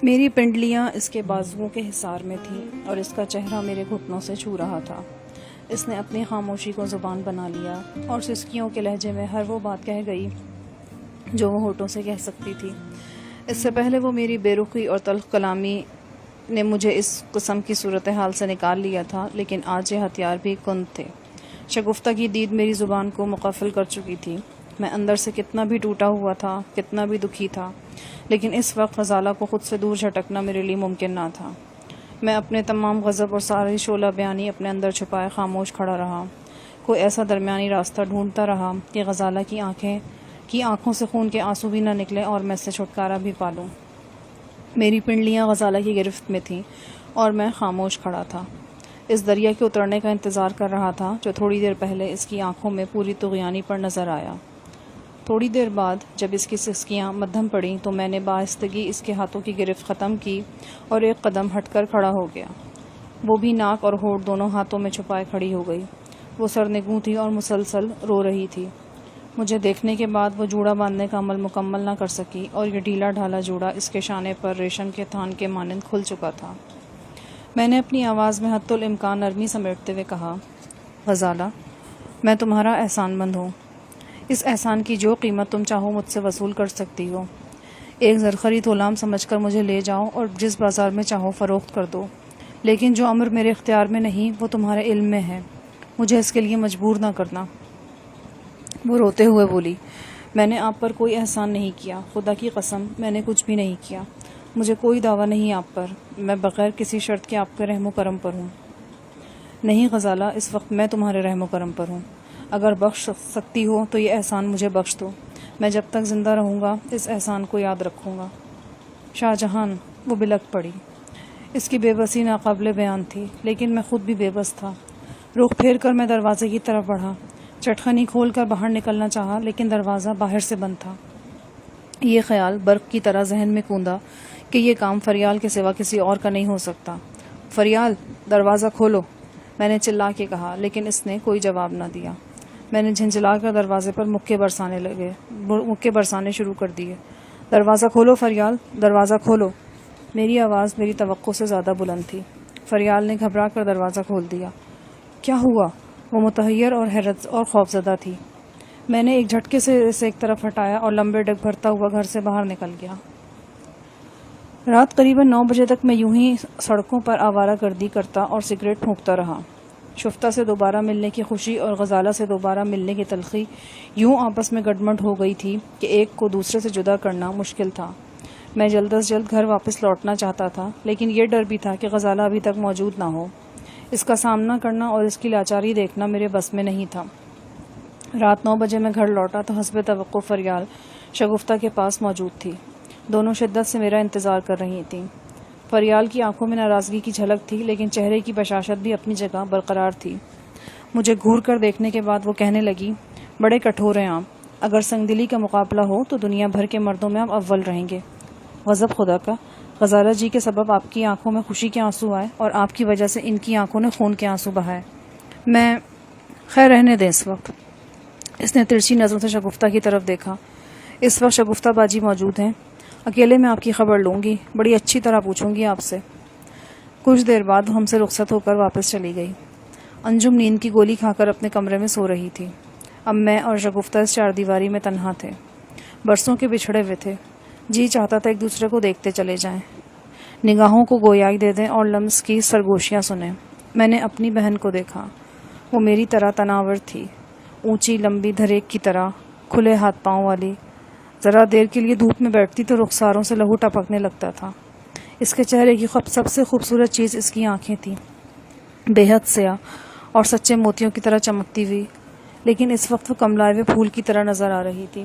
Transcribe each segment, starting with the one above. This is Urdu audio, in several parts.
میری پنڈلیاں اس کے بازوؤں کے حصار میں تھیں اور اس کا چہرہ میرے گھٹنوں سے چھو رہا تھا۔ اس نے اپنی خاموشی کو زبان بنا لیا اور سسکیوں کے لہجے میں ہر وہ بات کہہ گئی جو وہ ہونٹوں سے کہہ سکتی تھی۔ اس سے پہلے وہ میری بے رخی اور تلخ کلامی نے مجھے اس قسم کی صورتحال سے نکال لیا تھا، لیکن آج یہ ہتھیار بھی کند تھے۔ شگفتہ کی دید میری زبان کو مقفل کر چکی تھی۔ میں اندر سے کتنا بھی ٹوٹا ہوا تھا، کتنا بھی دکھی تھا، لیکن اس وقت غزالہ کو خود سے دور جھٹکنا میرے لیے ممکن نہ تھا۔ میں اپنے تمام غضب اور ساری شعلہ بیانی اپنے اندر چھپائے خاموش کھڑا رہا، کوئی ایسا درمیانی راستہ ڈھونڈتا رہا کہ غزالہ کی آنکھوں سے خون کے آنسو بھی نہ نکلے اور میں سے چھٹکارا بھی پا لوں۔ میری پنڈلیاں غزالہ کی گرفت میں تھیں اور میں خاموش کھڑا تھا، اس دریا کے اترنے کا انتظار کر رہا تھا جو تھوڑی دیر پہلے اس کی آنکھوں میں پوری طغیانی پر نظر آیا۔ تھوڑی دیر بعد جب اس کی سسکیاں مدھم پڑیں تو میں نے بآہستگی اس کے ہاتھوں کی گرفت ختم کی اور ایک قدم ہٹ کر کھڑا ہو گیا۔ وہ بھی ناک اور ہونٹ دونوں ہاتھوں میں چھپائے کھڑی ہو گئی۔ وہ سرنگوں تھی اور مسلسل رو رہی تھی۔ مجھے دیکھنے کے بعد وہ جوڑا باندھنے کا عمل مکمل نہ کر سکی اور یہ ڈھیلا ڈھالا جوڑا اس کے شانے پر ریشم کے تھان کے مانند کھل چکا تھا۔ میں نے اپنی آواز میں حتی الامکان نرمی سمیٹتے ہوئے کہا، غزالہ، میں تمہارا احسان مند ہوں۔ اس احسان کی جو قیمت تم چاہو مجھ سے وصول کر سکتی ہو۔ ایک زرخرید غلام سمجھ کر مجھے لے جاؤ اور جس بازار میں چاہو فروخت کر دو، لیکن جو امر میرے اختیار میں نہیں وہ تمہارے علم میں ہے، مجھے اس کے لیے مجبور نہ کرنا۔ وہ روتے ہوئے بولی، میں نے آپ پر کوئی احسان نہیں کیا، خدا کی قسم میں نے کچھ بھی نہیں کیا، مجھے کوئی دعویٰ نہیں آپ پر، میں بغیر کسی شرط کے آپ کے رحم و کرم پر ہوں۔ نہیں غزالہ، اس وقت میں تمہارے رحم و کرم پر ہوں، اگر بخش سکتی ہو تو یہ احسان مجھے بخش دو، میں جب تک زندہ رہوں گا اس احسان کو یاد رکھوں گا۔ شاہ جہان، وہ بلک پڑی۔ اس کی بے بسی ناقابل بیان تھی، لیکن میں خود بھی بے بس تھا۔ رخ پھیر کر میں دروازے کی طرف بڑھا، چٹخنی کھول کر باہر نکلنا چاہا، لیکن دروازہ باہر سے بند تھا۔ یہ خیال برق کی طرح ذہن میں کوندا کہ یہ کام فریال کے سوا کسی اور کا نہیں ہو سکتا۔ فریال، دروازہ کھولو، میں نے چلا کے کہا، لیکن اس نے کوئی جواب نہ دیا۔ میں نے جھنجھلا کر دروازے پر مکے برسانے شروع کر دیے۔ دروازہ کھولو فریال، دروازہ کھولو۔ میری آواز میری توقع سے زیادہ بلند تھی۔ فریال نے گھبرا کر دروازہ کھول دیا۔ کیا ہوا؟ وہ متحیر اور حیرت اور خوفزدہ تھی۔ میں نے ایک جھٹکے سے اسے ایک طرف ہٹایا اور لمبے ڈگ بھرتا ہوا گھر سے باہر نکل گیا۔ رات قریباً 9 بجے تک میں یوں ہی سڑکوں پر آوارہ گردی کرتا اور سگریٹ پھونکتا رہا۔ شفتہ سے دوبارہ ملنے کی خوشی اور غزالہ سے دوبارہ ملنے کی تلخی یوں آپس میں گڈمڈ ہو گئی تھی کہ ایک کو دوسرے سے جدا کرنا مشکل تھا۔ میں جلد از جلد گھر واپس لوٹنا چاہتا تھا، لیکن یہ ڈر بھی تھا کہ غزالہ ابھی تک موجود نہ ہو۔ اس کا سامنا کرنا اور اس کی لاچاری دیکھنا میرے بس میں نہیں تھا۔ رات 9 بجے میں گھر لوٹا تو حسب توقع فریال شگفتہ کے پاس موجود تھی۔ دونوں شدت سے میرا انتظار کر رہی تھیں۔ فریال کی آنکھوں میں ناراضگی کی جھلک تھی، لیکن چہرے کی بشاشت بھی اپنی جگہ برقرار تھی۔ مجھے گھور کر دیکھنے کے بعد وہ کہنے لگی، بڑے کٹھور ہیں آپ، اگر سنگ دلی کا مقابلہ ہو تو دنیا بھر کے مردوں میں آپ اول رہیں گے۔ غضب خدا کا، غزالہ جی کے سبب آپ کی آنکھوں میں خوشی کے آنسو آئے اور آپ کی وجہ سے ان کی آنکھوں نے خون کے آنسو بہائے۔ میں خیر رہنے دیں اس وقت۔ اس نے ترچھی نظروں سے شگفتہ کی طرف دیکھا۔ اس وقت شگفتہ باجی موجود ہیں، اکیلے میں آپ کی خبر لوں گی، بڑی اچھی طرح پوچھوں گی آپ سے۔ کچھ دیر بعد ہم سے رخصت ہو کر واپس چلی گئی۔ انجم نیند کی گولی کھا کر اپنے کمرے میں سو رہی تھی۔ اب میں اور شگفتہ اس چار دیواری میں تنہا تھے، برسوں کے بچھڑے ہوئے تھے۔ جی چاہتا تھا ایک دوسرے کو دیکھتے چلے جائیں، نگاہوں کو گویائی دے دیں اور لمس کی سرگوشیاں سنیں۔ میں نے اپنی بہن کو دیکھا، وہ میری طرح تناور تھی، اونچی لمبی دھریک کی طرح، کھلے ہاتھ پاؤں والی۔ ذرا دیر کے لیے دھوپ میں بیٹھتی تو رخساروں سے لہو ٹپکنے لگتا تھا۔ اس کے چہرے کی سب سے خوبصورت چیز اس کی آنکھیں تھیں، بے حد سیاہ اور سچے موتیوں کی طرح چمکتی ہوئی، لیکن اس وقت وہ کملائے ہوئے پھول کی طرح نظر آ رہی تھی۔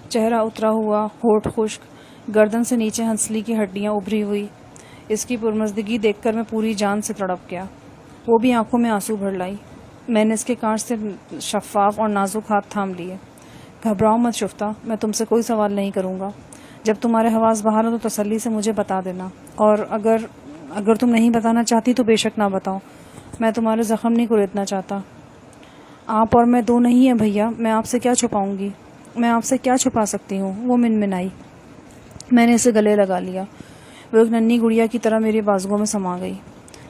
چہرہ اترا ہوا، ہونٹ خشک، گردن سے نیچے ہنسلی کی ہڈیاں ابھری ہوئی۔ اس کی پرمزدگی دیکھ کر میں پوری جان سے تڑپ گیا۔ وہ بھی آنکھوں میں آنسو بھر لائی۔ میں نے اس کے کانچ سے شفاف اور نازک ہاتھ تھام لیے۔ گھبراؤ مت شفتہ، میں تم سے کوئی سوال نہیں کروں گا۔ جب تمہارے حواس باہر ہو تو تسلی سے مجھے بتا دینا، اور اگر تم نہیں بتانا چاہتی تو بے شک نہ بتاؤ، میں تمہارے زخم نہیں کریدنا چاہتا۔ آپ اور میں دو نہیں ہیں بھیا، میں آپ سے کیا چھپاؤں گی، میں آپ سے کیا چھپا سکتی ہوں؟ وہ منمنائی۔ میں نے اسے گلے لگا لیا۔ وہ ایک ننھی گڑیا کی طرح میرے بازوؤں میں سما گئی۔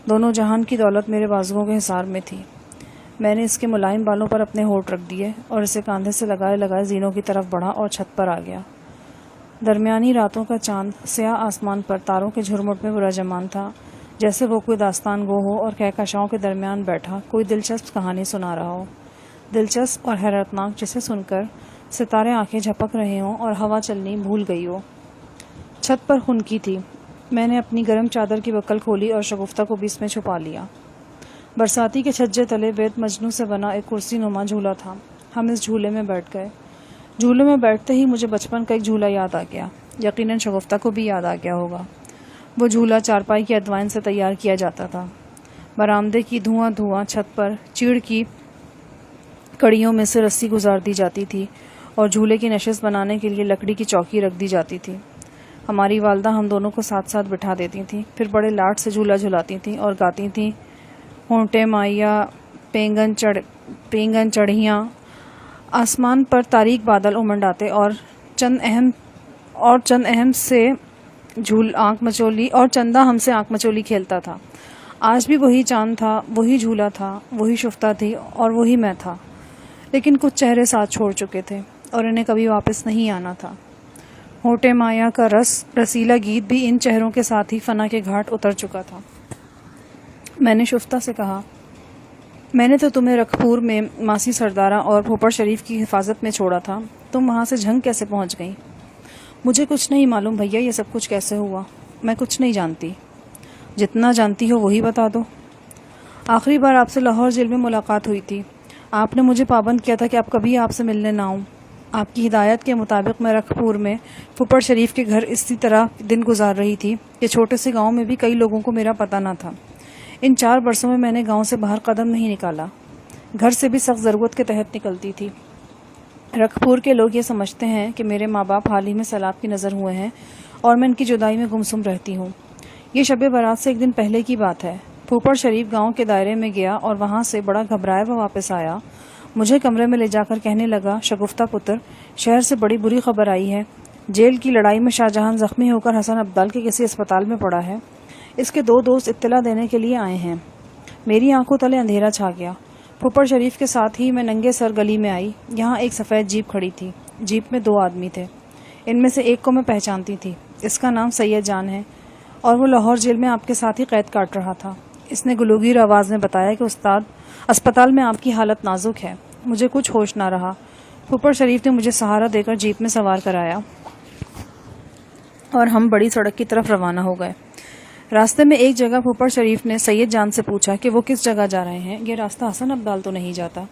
دونوں جہان کی دولت میرے بازوؤں کے حصار میں تھی۔ میں نے اس کے ملائم بالوں پر اپنے ہونٹ رکھ دیے اور اسے کاندھے سے لگائے لگائے زینوں کی طرف بڑھا اور چھت پر آ گیا۔ درمیانی راتوں کا چاند سیاہ آسمان پر تاروں کے جھرمٹ میں براجمان تھا، جیسے وہ کوئی داستان گو ہو اور کہکشاؤں کے درمیان بیٹھا کوئی دلچسپ کہانی سنا رہا ہو، دلچسپ اور حیرتناک جسے سن کر ستارے آنکھیں جھپک رہے ہوں اور ہوا چلنی بھول گئی ہو۔ چھت پر خنکی تھی۔ میں نے اپنی گرم چادر کی بکل کھولی اور شگفتہ کو بھی اس میں چھپا لیا۔ برساتی کے چھجے تلے وید مجنو سے بنا ایک کرسی نما جھولا تھا۔ ہم اس جھولے میں بیٹھ گئے۔ جھولے میں بیٹھتے ہی مجھے بچپن کا ایک جھولا یاد آ گیا، یقیناً شگفتہ کو بھی یاد آ گیا ہوگا۔ وہ جھولا چارپائی کی ادوائن سے تیار کیا جاتا تھا۔ برآمدے کی دھواں چھت پر چیڑ کی کڑیوں میں سے رسی گزار دی جاتی تھی اور جھولے کی نشست بنانے کے لیے لکڑی کی چوکی رکھ دی جاتی تھی۔ ہماری والدہ ہم دونوں کو ساتھ ساتھ بٹھا دیتی تھیں، پھر بڑے لاٹ سے جھولا جھلاتی تھیں اور گاتی تھیں، ہونٹے مائیا پینگن چڑھیاں۔ آسمان پر تاریک بادل امنڈاتے اور چندہ ہم سے آنکھ مچولی کھیلتا تھا۔ آج بھی وہی چاند تھا، وہی جھولا تھا، وہی شفتہ تھی اور وہی میں تھا، لیکن کچھ چہرے ساتھ چھوڑ چکے تھے اور انہیں کبھی واپس نہیں آنا تھا۔ ہونٹے مایا کا رسیلا گیت بھی ان چہروں کے ساتھ ہی فنا کے گھاٹ اتر چکا تھا۔ میں نے شفتہ سے کہا، میں نے تو تمہیں رکھپور میں ماسی سردارہ اور پھوپڑ شریف کی حفاظت میں چھوڑا تھا، تم وہاں سے جھنگ کیسے پہنچ گئی؟ مجھے کچھ نہیں معلوم بھیا، یہ سب کچھ کیسے ہوا، میں کچھ نہیں جانتی۔ جتنا جانتی ہو وہی بتا دو۔ آخری بار آپ سے لاہور جیل میں ملاقات ہوئی تھی۔ آپ نے مجھے پابند کیا تھا کہ آپ کبھی آپ سے ملنے نہ آؤں۔ آپ کی ہدایت کے مطابق میں رکھپور میں پھوپڑ شریف کے گھر اسی طرح دن گزار رہی تھی کہ چھوٹے سے گاؤں میں بھی کئی لوگوں کو میرا پتہ نہ تھا۔ ان 4 برسوں میں نے گاؤں سے باہر قدم نہیں نکالا، گھر سے بھی سخت ضرورت کے تحت نکلتی تھی۔ رکھپور کے لوگ یہ سمجھتے ہیں کہ میرے ماں باپ حال ہی میں سیلاب کی نظر ہوئے ہیں اور میں ان کی جدائی میں گمسم رہتی ہوں۔ یہ شب برات سے ایک دن پہلے کی بات ہے۔ پھوپڑ شریف گاؤں کے دائرے میں گیا اور وہاں سے بڑا گھبرایا ہوا واپس آیا۔ مجھے کمرے میں لے جا کر کہنے لگا، شگفتہ پتر، شہر سے بڑی بری خبر آئی ہے۔ جیل کی لڑائی میں شاہ جہان زخمی ہو کر حسن عبدال کے کسی اسپتال میں پڑا ہے۔ اس کے 2 دوست اطلاع دینے کے لیے آئے ہیں۔ میری آنکھوں تلے اندھیرا چھا گیا۔ پھوپڑ شریف کے ساتھ ہی میں ننگے سر گلی میں آئی۔ یہاں ایک سفید جیپ کھڑی تھی۔ جیپ میں 2 آدمی تھے۔ ان میں سے ایک کو میں پہچانتی تھی، اس کا نام سید جان ہے اور وہ لاہور جیل میں آپ کے ساتھ ہی قید کاٹ رہا تھا۔ اس نے گلوگیر آواز میں بتایا کہ استاد، اسپتال میں آپ کی حالت نازک ہے۔ مجھے کچھ ہوش نہ رہا۔ پھوپڑ شریف نے مجھے سہارا دے کر جیپ میں سوار کرایا اور ہم بڑی سڑک کی طرف روانہ ہو گئے۔ راستے میں ایک جگہ پھوپڑ شریف نے سید جان سے پوچھا کہ وہ کس جگہ جا رہے ہیں، یہ راستہ حسن عبدال تو نہیں جاتا؟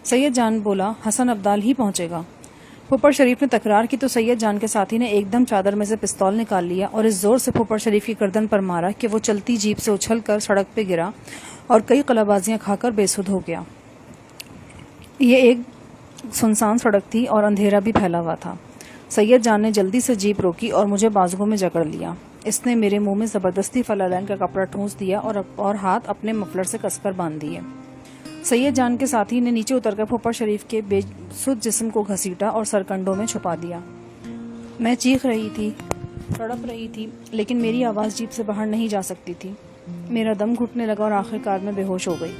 سید جان بولا، حسن عبدال ہی پہنچے گا۔ پھوپڑ شریف نے تکرار کی تو سید جان کے ساتھی نے ایک دم چادر میں سے پستول نکال لیا اور اس زور سے پھوپڑ شریف کی گردن پر مارا کہ وہ چلتی جیپ سے اچھل کر سڑک پہ گرا اور کئی قلابازیاں کھا کر بے سدھ ہو گیا۔ یہ ایک سنسان سڑک تھی اور اندھیرا بھی پھیلا ہوا تھا۔ سید جان نے جلدی سے جیپ روکی اور مجھے بازوؤں میں جکڑ لیا۔ اس نے میرے منہ میں زبردستی فلالین کا کپڑا ٹھونس دیا اور ہاتھ اپنے مفلر سے کس کر باندھ دیے۔ سید جان کے ساتھی نے نیچے اتر کر پھوپڑ شریف کے بے سدھ جسم کو گھسیٹا اور سرکنڈوں میں چھپا دیا۔ میں چیخ رہی تھی، تڑپ رہی تھی، لیکن میری آواز جیپ سے باہر نہیں جا سکتی تھی۔ میرا دم گھٹنے لگا اور آخر کار میں بے ہوش ہو گئی۔